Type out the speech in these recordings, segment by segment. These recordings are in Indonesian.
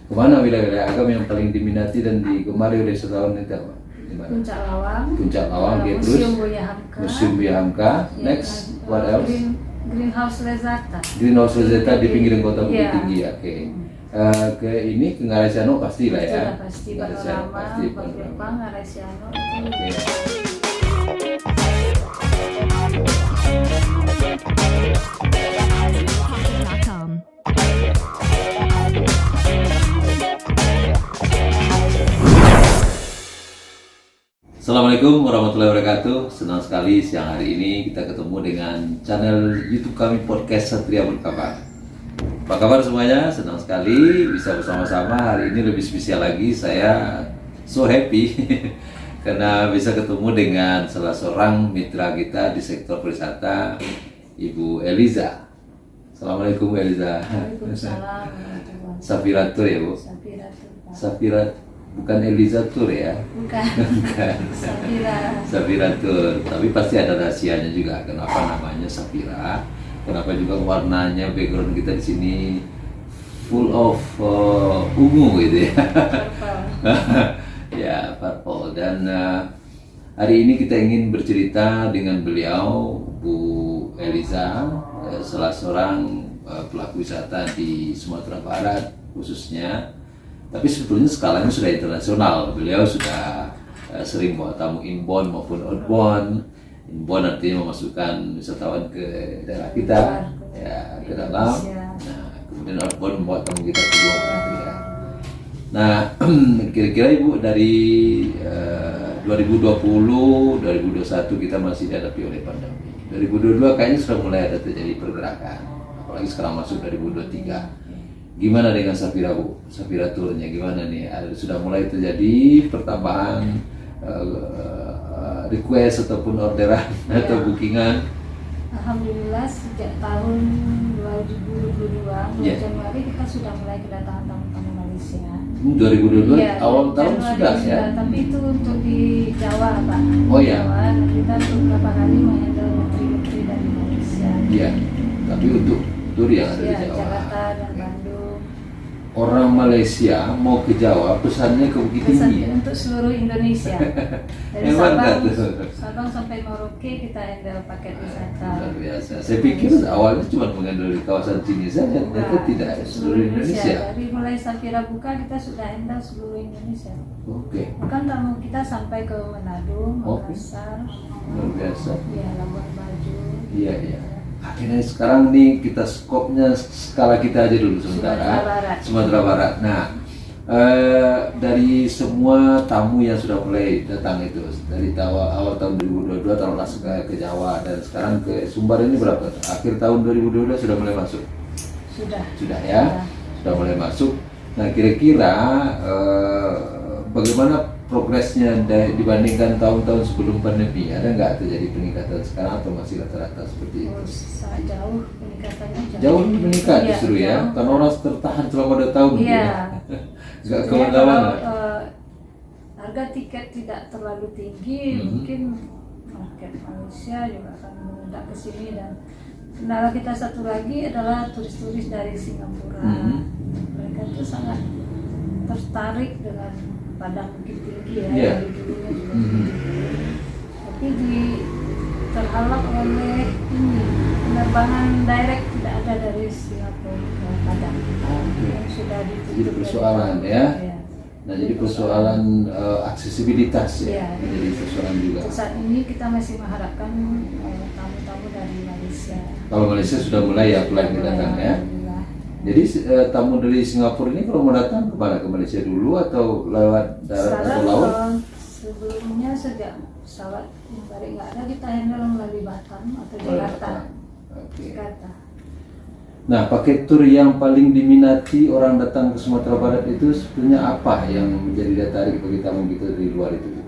Kemana wilayah-wilayah agam yang paling diminati dan digemari oleh wisatawan itu apa? Dimana? Puncak Lawang, terus Museum Buya Hamka. Next, what else? Greenhouse Lezata. Greenhouse Lezata di pinggiran kota Bukit Tinggi. Oke. Ke Ngaresiano pasti lah ya. Pasti panorama, Jepang, Ngaresiano. Oke. Assalamualaikum warahmatullahi wabarakatuh. Senang sekali siang hari ini kita ketemu dengan channel YouTube kami Podcast Satria Berkabar. Apa kabar semuanya? Senang sekali bisa bersama-sama. Hari ini lebih spesial lagi. Saya so happy karena bisa ketemu dengan salah seorang mitra kita di sektor pariwisata, Ibu Eliza. Assalamualaikum Eliza. Waalaikumsalam. Safira Tour ya Bu? Safira, bukan Eliza Tour ya? Bukan. Safira Tour. Tapi pasti ada rahasianya juga. Kenapa namanya Safira? Kenapa juga warnanya background kita di sini full of ungu gitu ya? Ya, purple. Dan hari ini kita ingin bercerita dengan beliau, Bu Eliza, salah seorang pelaku wisata di Sumatera Barat khususnya. Tapi sebetulnya skalanya sudah internasional. Beliau sudah sering bawa tamu inbound maupun outbound. Inbound artinya memasukkan wisatawan ke daerah kita, ya, ke dalam. Nah, kemudian outbound membawa tamu kita ke luar negeri. Ya. Nah, kira-kira Ibu dari 2020, 2021 kita masih dihadapi oleh pandemi. 2022 kayaknya sudah mulai ada terjadi pergerakan. Apalagi sekarang masuk 2023. Gimana dengan Safira Bu? Safira Tournya gimana nih? Sudah mulai terjadi pertambahan request ataupun orderan atau bookingan? Alhamdulillah sejak tahun 2022 bulan Januari kita sudah mulai kedatangan tamu-tamu Malaysia. 2022 ya, awal tahun sudah ya? Tapi itu untuk di Jawa Pak. Oh ya. Jawa, kita beberapa kali menghandle menteri-menteri dari Malaysia. Iya. Tapi untuk tur yang ada di Jawa. Jakarta dan Bandung. Orang Malaysia mau ke Jawa pesannya ke Bukit Tinggi. Untuk seluruh Indonesia. Dari Sabang sampai Merauke kita handle paket wisata. Luar biasa. Saya pikir awalnya cuma menghandle di kawasan sini saja, ternyata tidak seluruh Indonesia. Dari mulai Safira buka kita sudah handle seluruh Indonesia. Oke. Bahkan tamu kita sampai ke Manado, Makassar. Luar biasa. Iya, Labuan Bajo. Iya, iya. Akhirnya sekarang nih kita skopnya skala kita aja dulu sementara. Sumatera Barat. Nah, dari semua tamu yang sudah mulai datang itu dari awal tahun 2022 taruhlah ke Jawa dan sekarang ke Sumbar ini berapa? Akhir tahun 2022 sudah mulai masuk. Sudah ya. Sudah mulai masuk. Nah, kira-kira bagaimana progresnya dibandingkan tahun-tahun sebelum pandemi? Ada nggak terjadi peningkatan sekarang atau masih rata-rata seperti itu? Sangat jauh peningkatannya. Jauh meningkat justru ya, karena orang tertahan selama 2 tahun. Iya. Nggak kemana-mana. Harga tiket tidak terlalu tinggi, mungkin market Malaysia juga akan mengendap ke sini dan kendala kita satu lagi adalah turis-turis dari Singapura. Mereka itu sangat tertarik dengan padang Bukit Tinggi ya, dari dulunya juga tapi terhalang oleh ini penerbangan direct tidak ada dari Singapura ke Padang yang sudah ditutup. Jadi persoalan ya. Nah, jadi persoalan aksesibilitas ya. Jadi persoalan juga. Saat ini kita masih mengharapkan tamu-tamu dari Malaysia. Kalau Malaysia sudah mulai ya mulai datang ya. Jadi tamu dari Singapura ini kalau mau datang kemana? Ke Malaysia dulu atau lewat darat atau laut? Sebelumnya sejak pesawat yang balik nggak ada, kita handle melalui Batam atau Jakarta. Jakarta. Nah, paket tur yang paling diminati orang datang ke Sumatera Barat itu sebetulnya apa yang menjadi daya tarik bagi tamu kita dari luar itu?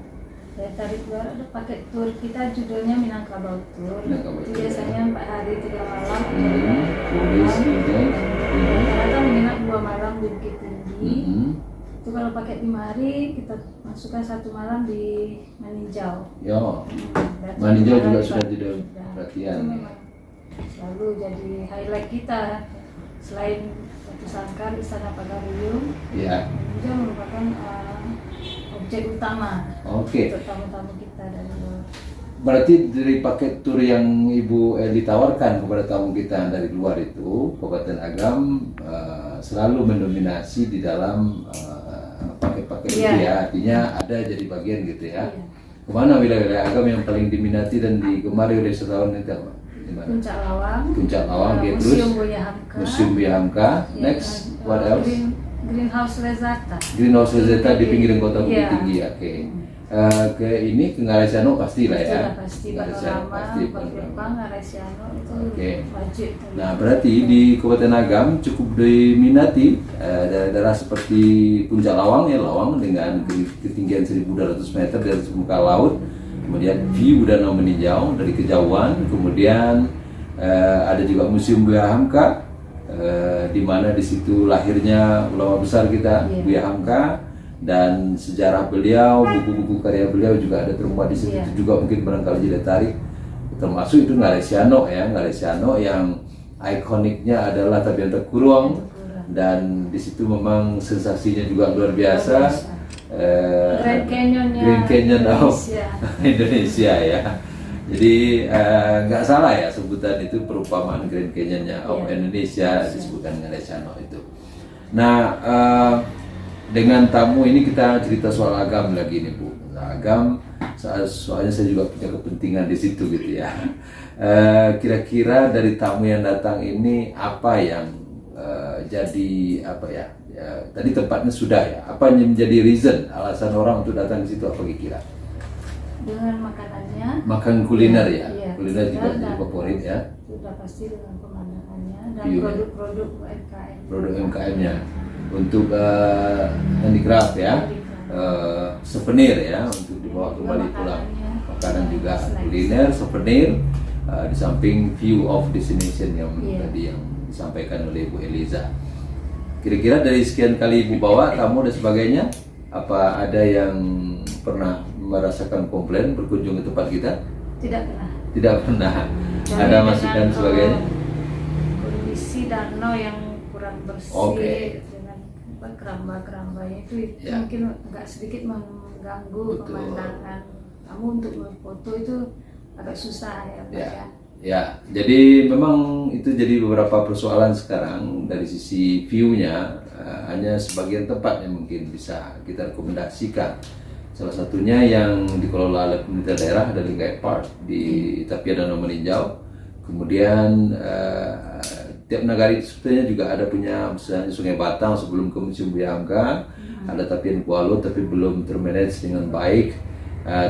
Daya tarik luar ada paket tur kita judulnya Minangkabau Tour. Itu biasanya 4 hari 3 malam. Rata-rata menginap 2 malam di Bukit Tinggi. Itu kalau paket 5 hari kita masukkan 1 malam di Maninjau. Maninjau juga sudah tidak perhatian. Selalu jadi highlight kita. selain Batu Sangkar, Istana Pagaruyung, Ya. juga merupakan objek utama Oke. untuk tamu-tamu kita dari luar. Berarti dari paket tur yang Ibu Eli tawarkan kepada tamu kita dari luar itu, Kabupaten Agam selalu mendominasi di dalam paket-paket itu Iya. ya, artinya ada jadi bagian gitu ya. Iya. Kemana wilayah-wilayah Agam yang paling diminati dan digemari oleh wisatawan itu apa? Di mana? Puncak Lawang, Puncak Lawang, dia terus Museum Buya Hamka, Museum Buya Hamka. ya, Next, dan, what else? Greenhouse Rezata. Greenhouse Rosetta di pinggiran kota Bukit Iya. Tinggi, oke. Ke ini ke Ngaresiano pasti lah ya. Sudah pasti Ngaresiano panorama, pasti Jepang, panorama. Naresiano itu Oke. wajib. Nah berarti di Kabupaten Agam cukup diminati daerah-daerah seperti Puncak Lawang ya, Lawang dengan ketinggian 1.200 meter dari muka laut, kemudian view danau meninjau dari kejauhan, kemudian ada juga Museum Buya Hamka, di mana di situ lahirnya ulama besar kita, Iya. Buya Hamka, dan sejarah beliau, buku-buku karya beliau juga ada termuat di situ. Iya. Itu juga mungkin barangkali jadi tarik, termasuk itu Ngaresiano ya, Ngaresiano yang ikoniknya adalah Tabian Tekurung, dan di situ memang sensasinya juga luar biasa. Grand Canyonnya Grand Canyon of Indonesia. Indonesia ya. Jadi nggak salah ya sebutan itu, perumpamaan Grand Canyonnya of Iya. Indonesia disebutkan Ngaresiano itu. Nah dengan tamu ini kita cerita soal Agam lagi nih Bu. Nah, Agam soalnya saya juga punya kepentingan di situ gitu ya. Kira-kira dari tamu yang datang ini apa yang jadi apa ya? Tadi tempatnya sudah ya. Apa yang menjadi reason alasan orang untuk datang di situ, apa kira-kira? Dengan makanannya. Makan kuliner ya. Iya, Kuliner juga dan jadi favorit ya. Sudah pasti dengan pemandangannya dan Iya. produk-produk UMKM. Produk UMKM-nya untuk handicraft ya, souvenir ya, untuk dibawa kembali pulang. Makanan juga, kuliner, souvenir, di samping view of destination yang Iya. tadi yang disampaikan oleh Bu Eliza. Kira-kira dari sekian kali Ibu bawa tamu dan sebagainya, apa ada yang pernah merasakan komplain berkunjung ke tempat kita? Tidak pernah. Tidak pernah. Jadi Ada masukan dengan, sebagainya? Kondisi danau yang kurang bersih, Oke. dengan keramba-kerambanya itu Ya. mungkin agak sedikit mengganggu Betul. pemandangan. Kamu untuk berfoto itu agak susah ya Pak ya. Ya, jadi memang itu jadi beberapa persoalan sekarang dari sisi view-nya, hanya sebagian tempat yang mungkin bisa kita rekomendasikan. Salah satunya yang dikelola oleh pemerintah daerah ada Lingkai Park di Tapian Danau Meninjau. Kemudian tiap nagari sebetulnya juga ada punya, misalnya Sungai Batang sebelum ke Museum Buya Hamka, ada Tapian Kualo tapi belum termanage dengan baik.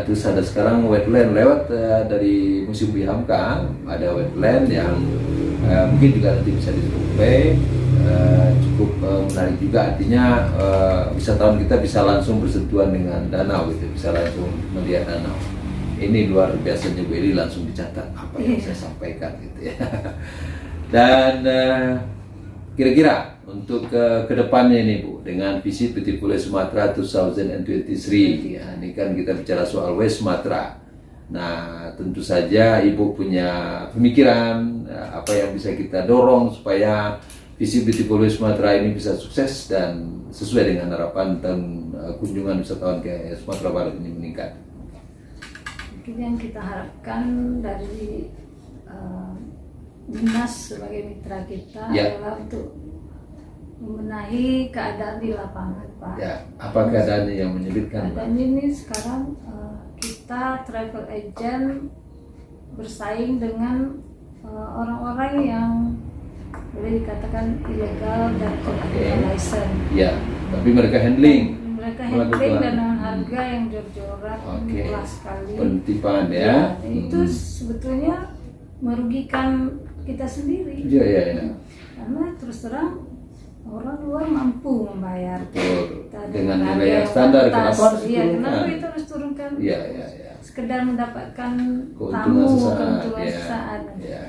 Terus ada sekarang wetland lewat dari Museum Buya Hamka, ada wetland yang mungkin juga nanti bisa disurvey, cukup menarik juga, artinya wisatawan kita bisa langsung bersentuhan dengan danau gitu, bisa langsung melihat danau. Ini luar biasanya Bu Eli langsung dicatat apa yang saya sampaikan gitu ya. Dan kira-kira untuk ke depannya ini Bu, dengan visi Beautiful Sumatera 2023 ya, ini kan kita bicara soal West Sumatera. Nah tentu saja Ibu punya pemikiran apa yang bisa kita dorong supaya visi Beautiful Sumatera ini bisa sukses dan sesuai dengan harapan dan kunjungan wisatawan ke Sumatera Barat ini meningkat. Mungkin yang kita harapkan dari dinas sebagai mitra kita Ya. adalah untuk membenahi keadaan di lapangan Pak. Ya, apa keadaannya yang menyulitkan? Dan ini sekarang kita travel agent bersaing dengan orang-orang yang boleh dikatakan ilegal dan tidak punya license. Ya, tapi mereka handling. Mereka Melakukan. handling dengan harga yang jor-joran, Oke. murah sekali. Penipuan ya. Itu sebetulnya merugikan kita sendiri. Iya, iya, iya. Karena terus terang orang luar mampu membayar. Betul. Kita Dengan harga nilai yang yang standar, pantas. kenapa harus Iya, diturunkan? kenapa itu harus turunkan? Iya, iya, iya. Sekedar mendapatkan Keuntungan tamu, sesaat. keuntungan Ya. sesaat. Ya.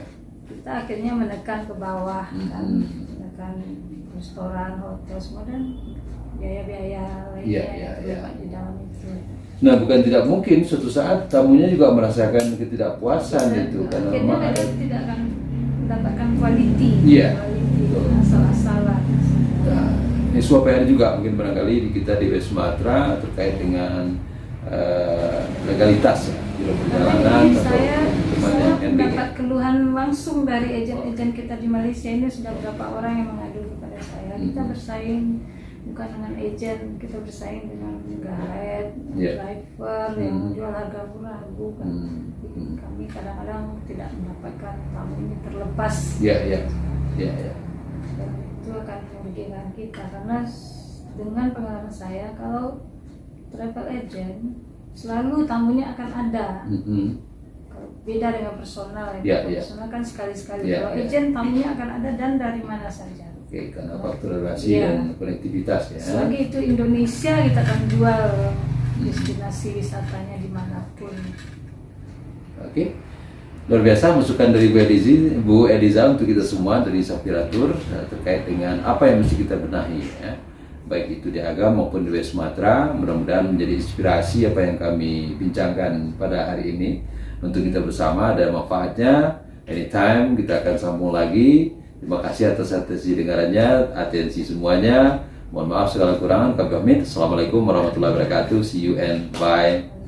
Kita akhirnya menekan ke bawah kan, menekan restoran, hotel semua dan biaya-biaya lainnya Iya, yang iya, terlibat di dalam itu. Nah, bukan tidak mungkin suatu saat tamunya juga merasakan ketidakpuasan itu karena Akhirnya memang mereka ada. tidak akan mendapatkan quality, Iya, quality betul. asal-asalan. Nah, ini sebuah PR juga mungkin barangkali di kita di West Sumatera terkait dengan legalitas ya, biro perjalanan Ini atau saya teman yang handling. mendapat keluhan langsung dari agen-agen kita di Malaysia. Ini sudah beberapa orang yang mengadu kepada saya. Kita bersaing bukan dengan agen, kita bersaing dengan guide, Yeah. driver yang menjual harga murah, bukan. Hmm. Kami kadang-kadang tidak mendapatkan tamu ini terlepas. Ya, ya, ya, ya. Dan itu akan merugikan kita karena dengan pengalaman saya, kalau travel agent selalu tamunya akan ada. Kalau beda dengan personal, Ya, ya. personal kan sekali-sekali. Ya, Kalau ya. agent tamunya akan ada dan dari mana saja. Oke, karena faktor relasi Ya. dan konektivitas ya. Selagi itu Indonesia, kita akan jual destinasi wisatanya dimanapun. Oke. Luar biasa masukan dari Bu Eliza untuk kita semua dari Safiratur terkait dengan apa yang mesti kita benahi ya. Baik itu di Agam maupun di West Sumatera, mudah-mudahan menjadi inspirasi apa yang kami bincangkan pada hari ini untuk kita bersama, ada manfaatnya. Anytime kita akan sambung lagi. Terima kasih atas atensi dengarannya, atensi semuanya. Mohon maaf segala kekurangan. Kami pamit. Assalamualaikum warahmatullahi wabarakatuh. See you and bye.